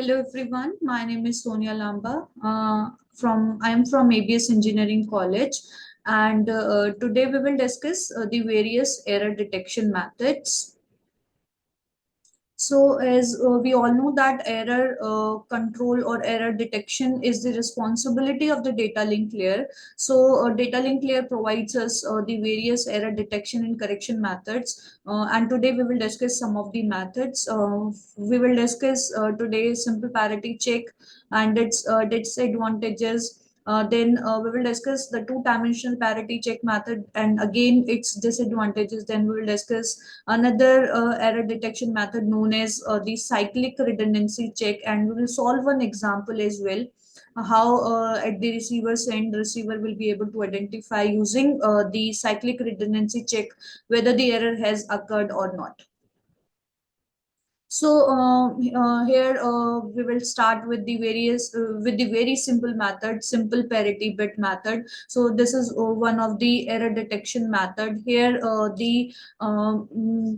Hello everyone, my name is Sonia Lamba. I am from ABES Engineering College, and today we will discuss the various error detection methods. So, as we all know that error control or error detection is the responsibility of the data link layer. So, data link layer provides us the various error detection and correction methods. And today we will discuss some of the methods. We will discuss today simple parity check and its disadvantages. Then we will discuss the two-dimensional parity check method and again its disadvantages. Then we will discuss another error detection method known as the cyclic redundancy check, and we will solve one example as well, how at the receiver's end receiver will be able to identify using the cyclic redundancy check whether the error has occurred or not. So here we will start with the with the very simple method, simple parity bit method. So this is one of the error detection method. Here the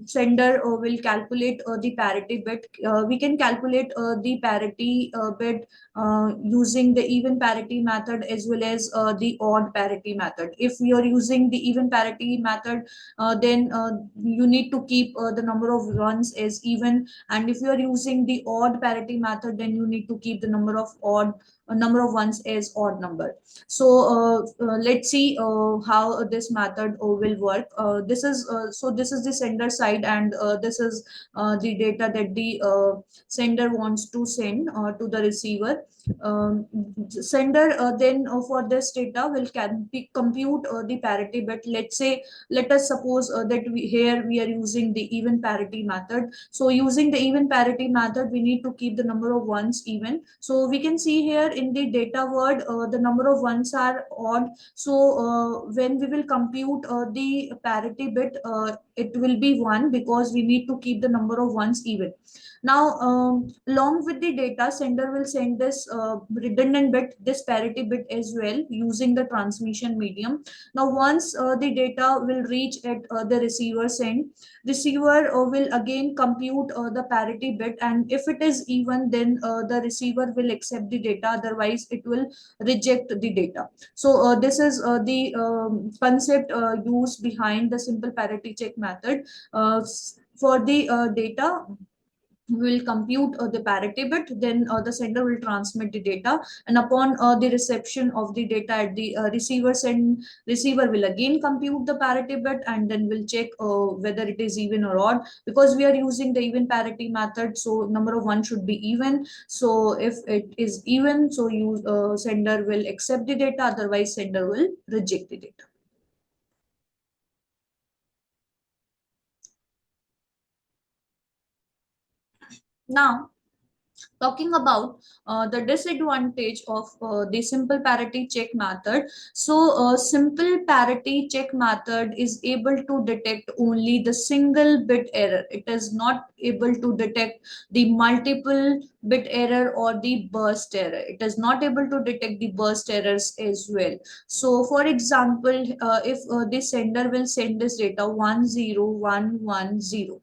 sender will calculate the parity bit. We can calculate the parity bit using the even parity method as well as the odd parity method. If you are using the even parity method, then you need to keep the number of runs as even, and if you are using the odd parity method, then you need to keep the number of odd number of ones as odd number. So let's see how this method will work. This is the sender side, and this is the data that the sender wants to send to the receiver. Sender then for this data will can be compute the parity bit. Let us suppose that we are using the even parity method. So using the even parity method, we need to keep the number of ones even. So we can see here in the data word, the number of ones are odd. So when we will compute the parity bit, it will be 1 because we need to keep the number of ones even. Now, along with the data, sender will send this redundant bit, this parity bit as well using the transmission medium. Now, once the data will reach at the receiver's end, receiver will again compute the parity bit, and if it is even, then the receiver will accept the data, otherwise it will reject the data. So this is the concept used behind the simple parity check method. For the data, we will compute the parity bit, then the sender will transmit the data, and upon the reception of the data at the receiver's end, receiver will again compute the parity bit and then will check whether it is even or odd. Because we are using the even parity method, so number of one should be even. So if it is even, so you sender will accept the data, otherwise sender will reject the data. Now, talking about the disadvantage of the simple parity check method. So simple parity check method is able to detect only the single bit error. It is not able to detect the multiple bit error or the burst error. It is not able to detect the burst errors as well. So for example, if the sender will send this data 10110,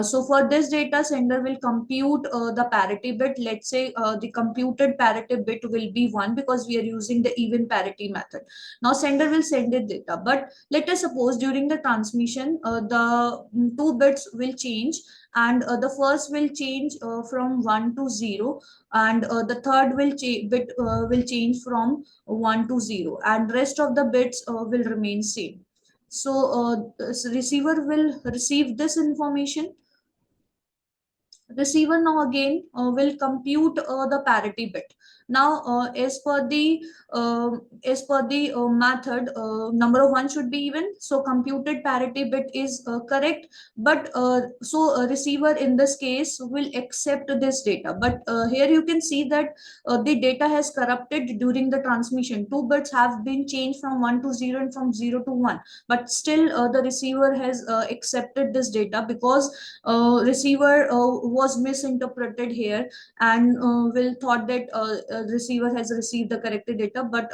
so for this data, sender will compute the parity bit. Let's say the computed parity bit will be 1 because we are using the even parity method. Now sender will send the data, but let us suppose during the transmission, the two bits will change, and the first will change from 1 to 0, and the third bit will change from 1 to 0, and rest of the bits will remain same. So receiver will receive this information. Receiver now again will compute the parity bit. Now as per the method, number of one should be even, so computed parity bit is correct, but receiver in this case will accept this data. But here you can see that the data has corrupted during the transmission. Two bits have been changed from 1 to 0 and from 0 to 1, but still the receiver has accepted this data because receiver was misinterpreted here, and will thought that receiver has received the corrected data, but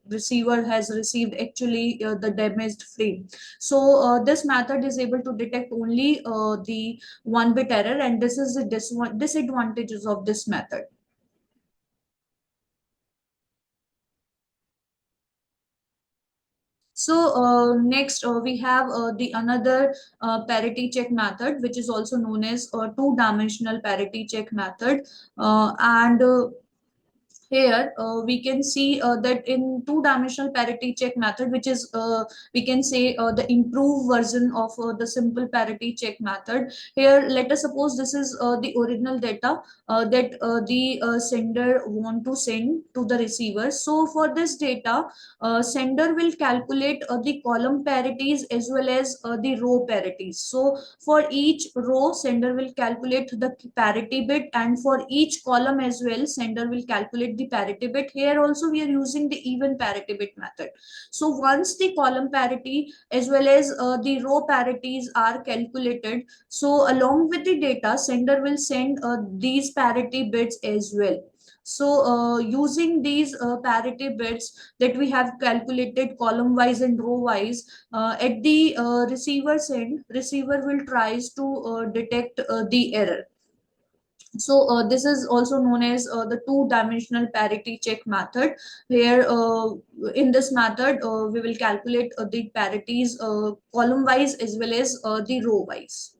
receiver has received actually the damaged frame. So this method is able to detect only the one bit error, and this is the disadvantages of this method. So next we have the another parity check method, which is also known as two-dimensional parity check method, and here we can see that in two-dimensional parity check method, which is we can say the improved version of the simple parity check method. Here let us suppose this is the original data that the sender want to send to the receiver. So for this data, sender will calculate the column parities as well as the row parities. So for each row, sender will calculate the parity bit, and for each column as well, sender will calculate the parity bit. Here also we are using the even parity bit method. So once the column parity as well as the row parities are calculated, so along with the data, sender will send these parity bits as well. So using these parity bits that we have calculated column wise and row wise, at the receiver's end, receiver will tries to detect the error. So this is also known as the two-dimensional parity check method, where in this method we will calculate the parities column wise as well as the row wise.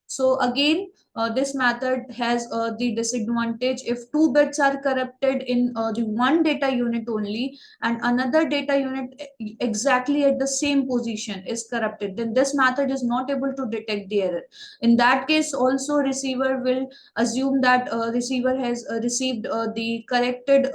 So again, this method has the disadvantage if two bits are corrupted in the one data unit only, and another data unit exactly at the same position is corrupted, then this method is not able to detect the error. In that case, also receiver will assume that receiver has received the corrected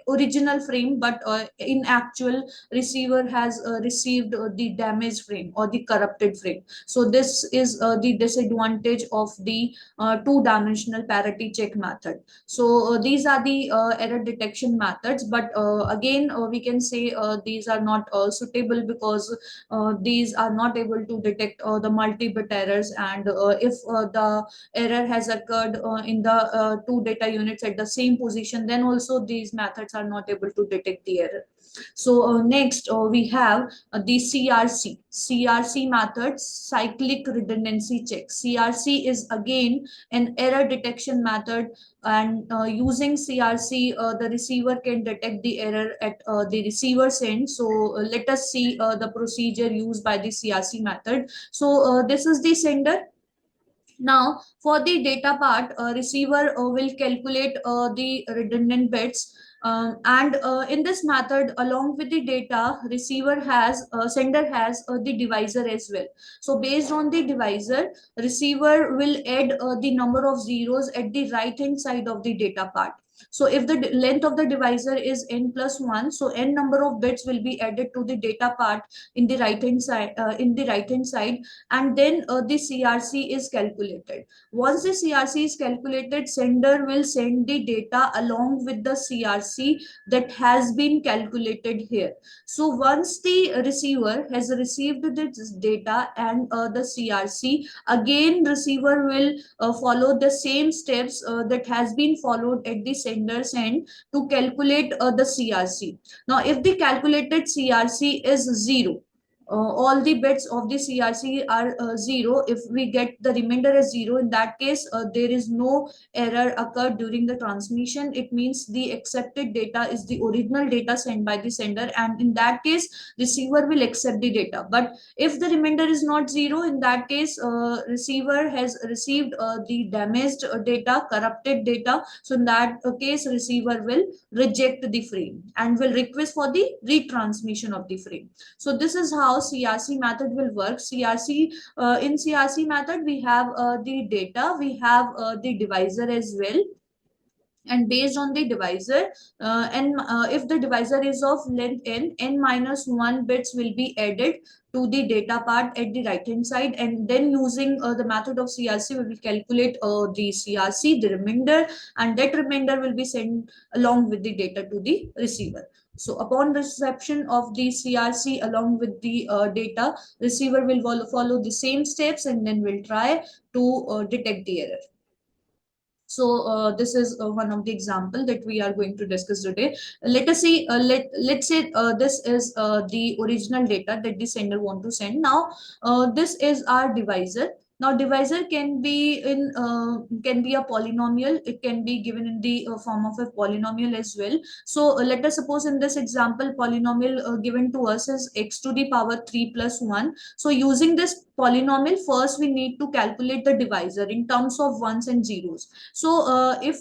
original frame, but in actual receiver has received the damaged frame or the corrupted frame. So this is the disadvantage of the two-dimensional parity check method. So these are the error detection methods, but again we can say these are not suitable because these are not able to detect the multi-bit errors, and if the error has occurred in the two data units at the same position, then also these methods are not able to detect the error. So next we have the CRC method, cyclic redundancy check. CRC is again an error detection method, and using CRC, the receiver can detect the error at the receiver's end. So let us see the procedure used by the CRC method. So this is the sender. Now, for the data part, receiver will calculate the redundant bits. And in this method, along with the data, sender has the divisor as well. So based on the divisor, receiver will add the number of zeros at the right hand side of the data part. So if the length of the divisor is n plus 1, so n number of bits will be added to the data part in the right hand side, and then the CRC is calculated. Once the CRC is calculated, sender will send the data along with the CRC that has been calculated here. So once the receiver has received this data and the CRC, again receiver will follow the same steps that has been followed at the sender's end to calculate the CRC. Now, if the calculated CRC is 0, all the bits of the CRC are 0. If we get the remainder as 0, in that case, there is no error occurred during the transmission. It means the accepted data is the original data sent by the sender, and in that case, receiver will accept the data. But if the remainder is not 0, in that case, receiver has received the damaged data, corrupted data. So in that case, receiver will reject the frame and will request for the retransmission of the frame. So this is how CRC method will work. In CRC method, we have the data, we have the divisor as well, and based on the divisor, and if the divisor is of length n minus 1 bits will be added to the data part at the right hand side, and then using the method of CRC, we will calculate the CRC, the remainder, and that remainder will be sent along with the data to the receiver. So upon reception of the CRC along with the data, receiver will follow the same steps and then will try to detect the error. So this is one of the example that we are going to discuss today. Let us see. Let's say this is the original data that the sender want to send. Now this is our divisor. Now divisor can be a polynomial. It can be given in the form of a polynomial as well. So let us suppose in this example polynomial given to us is x to the power 3 plus 1. So using this polynomial, first we need to calculate the divisor in terms of ones and zeros. So if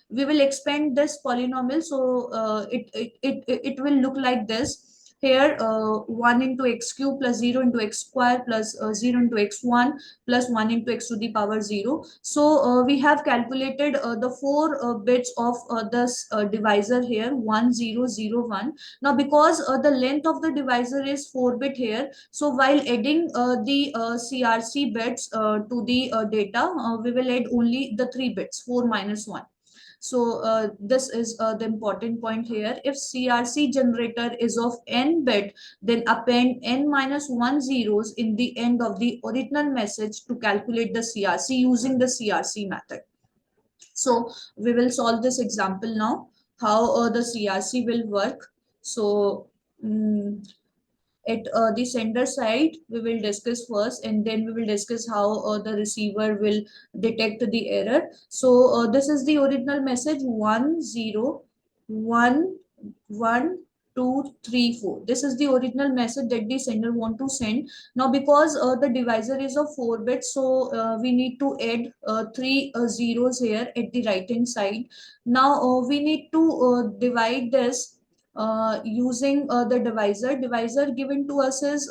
we will expand this polynomial, so it will look like this. Here 1 into x cube plus 0 into x square plus 0 into x1 plus 1 into x to the power 0. So we have calculated the four bits of this divisor here, 1 0 0 1. Now because the length of the divisor is 4-bit here, so while adding the CRC bits to the data, we will add only the 3 bits, 4 minus 1. So this is the important point here. If CRC generator is of n bit, then append n minus 1 zeros in the end of the original message to calculate the CRC using the CRC method. So we will solve this example now, how the CRC will work. So mm at the sender side we will discuss first, and then we will discuss how the receiver will detect the error. So this is the original message, 1 0 1 1 2 3 4. This is the original message that the sender want to send. Now because the divisor is of 4 bits, so we need to add 3 zeros here at the right hand side. Now we need to divide this using the divisor given to us is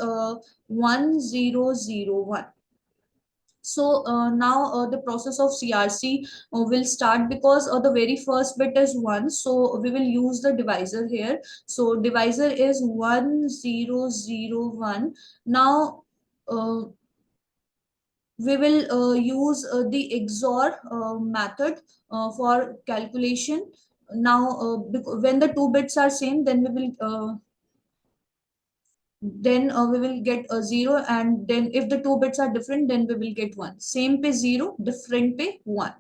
1001. So now the process of CRC will start, because the very first bit is 1, so we will use the divisor here. So divisor is 1001. Now we will use the XOR method for calculation. Now when the two bits are same, then we will get a 0, and then if the two bits are different, then we will get 1. Same पे 0, different पे 1.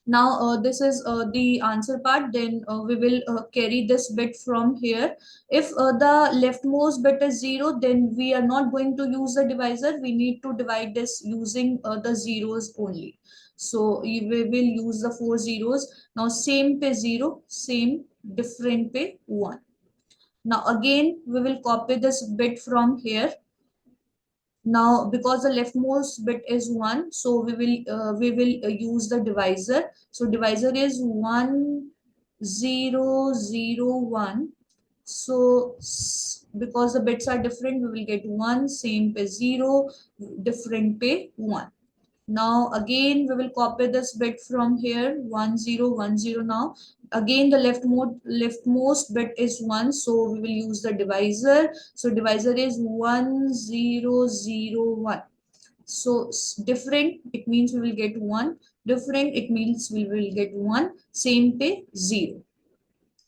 Now this is the answer part. Then we will carry this bit from here. If the leftmost bit is 0, then we are not going to use the divisor. We need to divide this using the zeros only. So we will use the 4 zeros. Now same पे 0, same, different पे 1. Now again we will copy this bit from here. Now because the leftmost bit is 1, so we will use the divisor. So divisor is 1 0 0 1. So because the bits are different, we will get 1, same पे 0, different पे 1. Now again we will copy this bit from here, 1010. Now again the leftmost bit is 1, so we will use the divisor. So divisor is 1001. So different, it means we will get 1, different, it means we will get 1, same pay 0.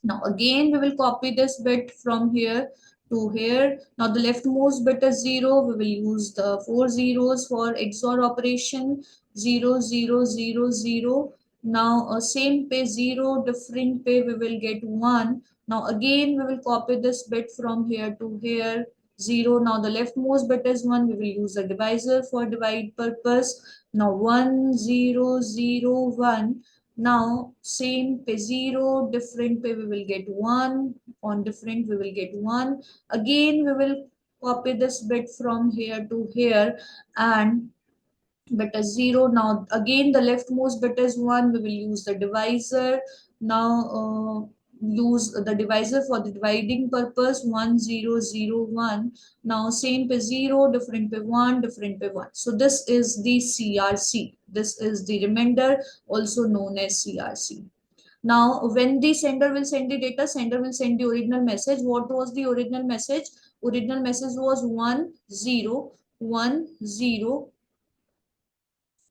Now again we will copy this bit from here to here. Now the leftmost bit is 0. We will use the 4 zeros for XOR operation. 0 0 0 0. Now same pay 0, different pay we will get 1. Now again we will copy this bit from here to here. 0. Now the leftmost bit is 1. We will use the divisor for divide purpose. Now 1 0 0 1. Now same pay 0, different pay we will get 1, on different we will get 1. Again we will copy this bit from here to here, and bit is 0. Now again the leftmost bit is 1, we will use the divisor. Now use the divisor for the dividing purpose, 1 0 0 1. Now same pay 0, different pay 1, different pay 1. So this is the CRC. This is the remainder, also known as CRC. Now when the sender will send the data, sender will send the original message. What was the original message? Original message was 1 0 1 0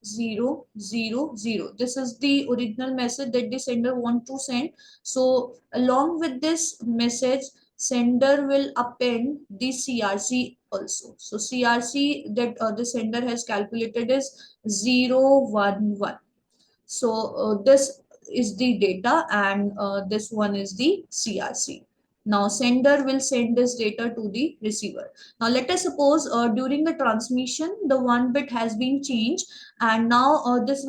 0 0 0. This is the original message that the sender want to send. So along with this message, sender will append the CRC also. So CRC that the sender has calculated is 011. So this is the data, and this one is the CRC. Now sender will send this data to the receiver. Now let us suppose during the transmission the one bit has been changed, and now this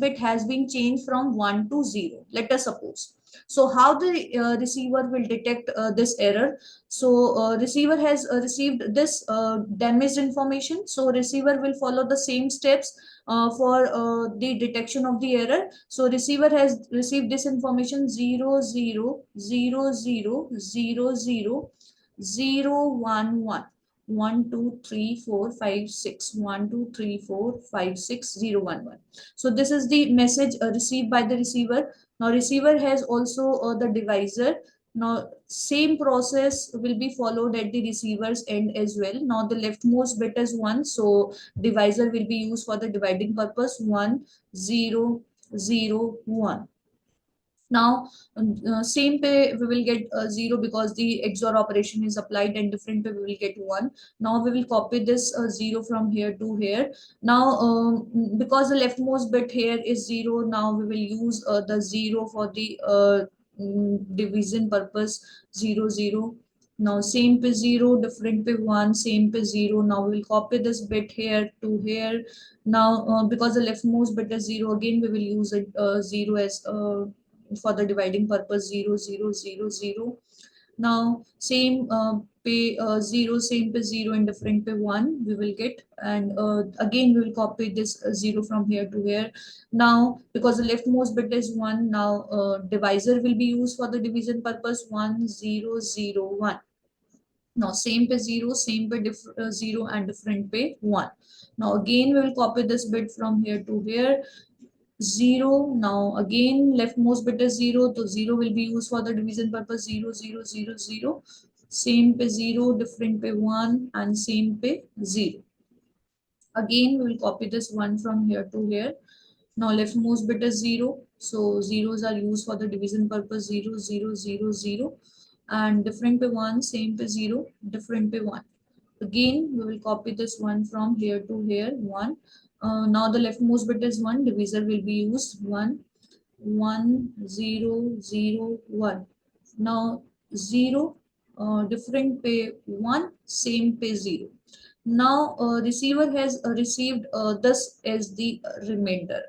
bit has been changed from 1 to 0. Let us suppose. So how the receiver will detect this error? So receiver has received this damaged information. So receiver will follow the same steps for the detection of the error. So receiver has received this information 0000000011 1 2 3 4 5 6 1 2 3 4 5 6 0 1 1. So this is the message received by the receiver. Now receiver has also the divisor. Now same process will be followed at the receiver's end as well. Now the leftmost bit is 1, so divisor will be used for the dividing purpose. 1 0 0 1. Now same pay we will get 0 because the XOR operation is applied, and different pay we will get 1. Now we will copy this 0 from here to here. Now because the leftmost bit here is 0, now we will use the 0 for the division purpose. 0 0. Now same pay 0, different pay 1, same pay 0. Now we will copy this bit here to here. Now because the leftmost bit is 0, again we will use it 0 as for the dividing purpose. 0 0 0 0. Now same pay 0, same pay 0, and different pay 1 we will get, and again we will copy this 0 from here to here. Now because the leftmost bit is 1, now divisor will be used for the division purpose. 1 0 0 1. Now same pay 0, same pay 0, and different pay 1. Now again we will copy this bit from here to here. 0. Now again leftmost bit is 0, so 0 will be used for the division purpose. 0 0 0 0. Same pay 0, different pay 1, and same pay 0. Again we will copy this 1 from here to here. Now leftmost bit is 0, so zeros are used for the division purpose. 0 0 0 0, and different pay 1, same pay 0, different pay 1. Again we will copy this 1 from here to here. 1. Now the leftmost bit is 1, divisor will be used. 1 1 0 0 1. Now 0, different pay 1, same pay 0. Now receiver has received this as the remainder.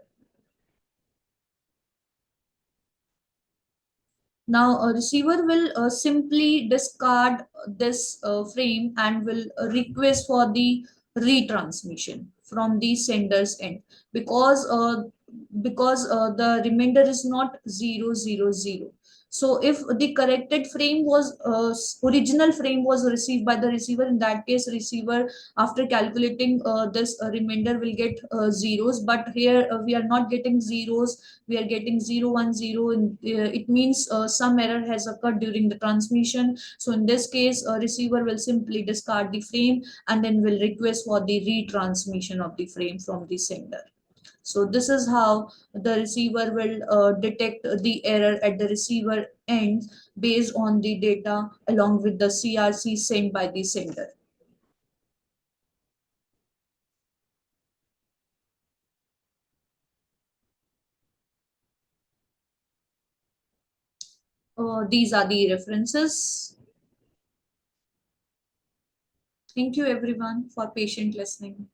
Now a receiver will simply discard this frame and will request for the retransmission from the sender's end, because the remainder is not 0 0 0. So if the corrected frame was original frame was received by the receiver, in that case receiver after calculating this remainder will get zeros. But here we are not getting zeros, we are getting 0 1 0, and it means some error has occurred during the transmission. So in this case receiver will simply discard the frame and then will request for the retransmission of the frame from the sender. So this is how the receiver will detect the error at the receiver end based on the data along with the CRC sent by the sender. These are the references. Thank you everyone for patient listening.